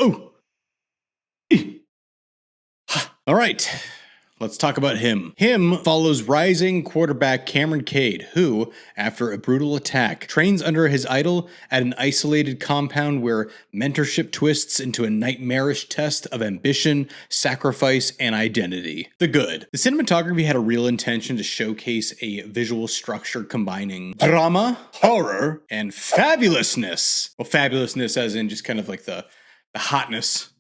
Oh, all right. Let's talk about him. Him follows rising quarterback Cameron Cade, who, after a brutal attack, trains under his idol at an isolated compound where mentorship twists into a nightmarish test of ambition, sacrifice, and identity. The good. The cinematography had a real intention to showcase a visual structure combining drama, horror, and fabulousness. Well, fabulousness as in just kind of like the hotness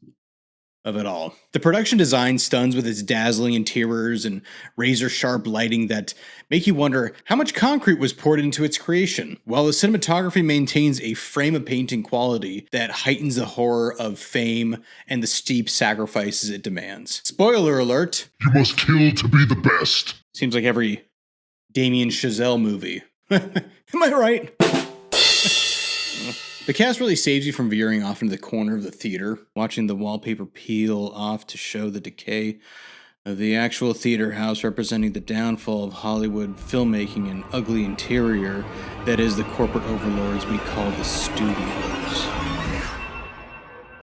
of it all. The production design stuns with its dazzling interiors and razor-sharp lighting that make you wonder how much concrete was poured into its creation, while the cinematography maintains a frame-of-painting quality that heightens the horror of fame and the steep sacrifices it demands. Spoiler alert. You must kill to be the best. Seems like every Damien Chazelle movie. Am I right? The cast really saves you from veering off into the corner of the theater, watching the wallpaper peel off to show the decay of the actual theater house, representing the downfall of Hollywood filmmaking and ugly interior that is the corporate overlords we call the studios.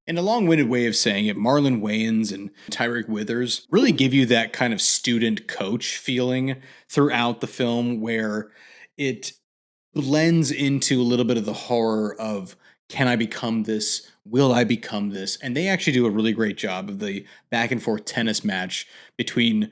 In a long-winded way of saying it, Marlon Wayans and Tyriq Withers really give you that kind of student coach feeling throughout the film where it blends into a little bit of the horror of, can I become this? Will I become this? And they actually do a really great job of the back and forth tennis match between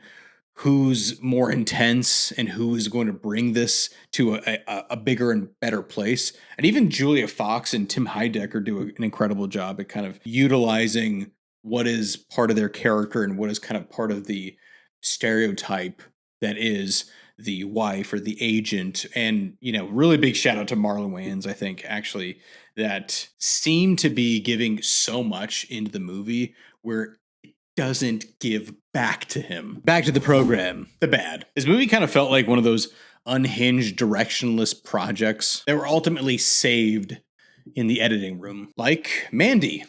who's more intense and who is going to bring this to a bigger and better place. And even Julia Fox and Tim Heidecker do an incredible job at kind of utilizing what is part of their character and what is kind of part of the stereotype that is the wife or the agent. And, you know, really big shout out to Marlon Wayans, I think, actually, that seemed to be giving so much into the movie where it doesn't give back to him. Back to the program. The bad. This movie kind of felt like one of those unhinged, directionless projects that were ultimately saved in the editing room. Like Mandy.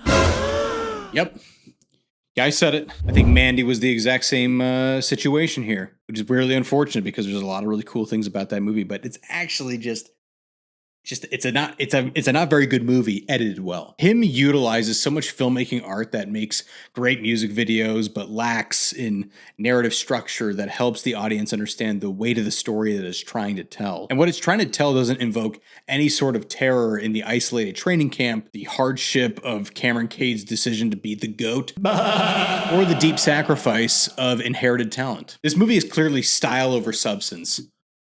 Yep. Guy said it. I think Mandy was the exact same situation here, which is really unfortunate because there's a lot of really cool things about that movie, but it's actually just it's a not very good movie edited well. Him utilizes so much filmmaking art that makes great music videos, but lacks in narrative structure that helps the audience understand the weight of the story that it's trying to tell. And what it's trying to tell doesn't invoke any sort of terror in the isolated training camp, the hardship of Cameron Cade's decision to be the GOAT, or the deep sacrifice of inherited talent. This movie is clearly style over substance,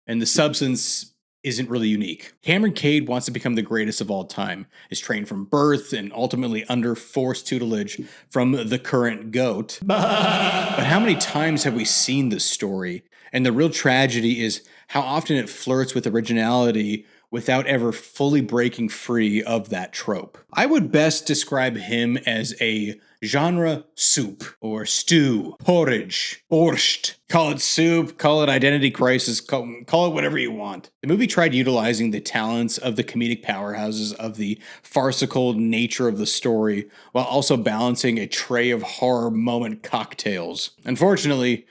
and the substance isn't really unique. Cameron Cade wants to become the greatest of all time, is trained from birth and ultimately under forced tutelage from the current GOAT. But how many times have we seen this story? And the real tragedy is how often it flirts with originality without ever fully breaking free of that trope. I would best describe him as a genre soup or stew, porridge, borscht. Call it soup, call it identity crisis, call it whatever you want. The movie tried utilizing the talents of the comedic powerhouses of the farcical nature of the story while also balancing a tray of horror moment cocktails. Unfortunately,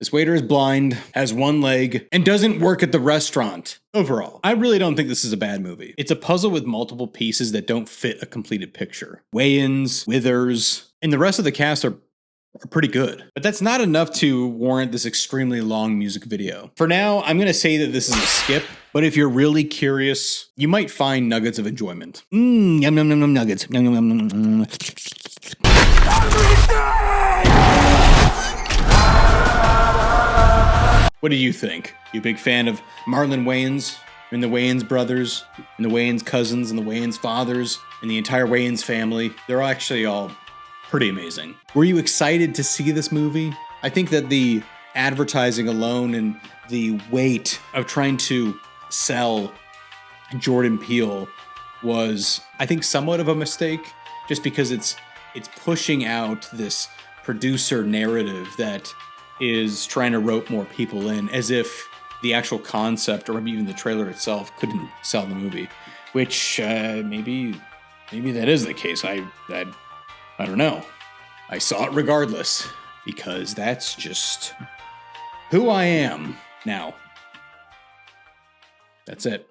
this waiter is blind, has one leg, and doesn't work at the restaurant. Overall, I really don't think this is a bad movie. It's a puzzle with multiple pieces that don't fit a completed picture. Wayans, Withers, and the rest of the cast are pretty good. But that's not enough to warrant this extremely long music video. For now, I'm going to say that this is a skip, but if you're really curious, you might find nuggets of enjoyment. Yum yum yum yum nuggets. Yum yum yum yum. What do you think? You a big fan of Marlon Wayans and the Wayans brothers and the Wayans cousins and the Wayans fathers and the entire Wayans family? They're actually all pretty amazing. Were you excited to see this movie? I think that the advertising alone and the weight of trying to sell Jordan Peele was, I think, somewhat of a mistake, just because it's pushing out this producer narrative that is trying to rope more people in, as if the actual concept or maybe even the trailer itself couldn't sell the movie, which maybe that is the case. I don't know. I saw it regardless because that's just who I am now. That's it.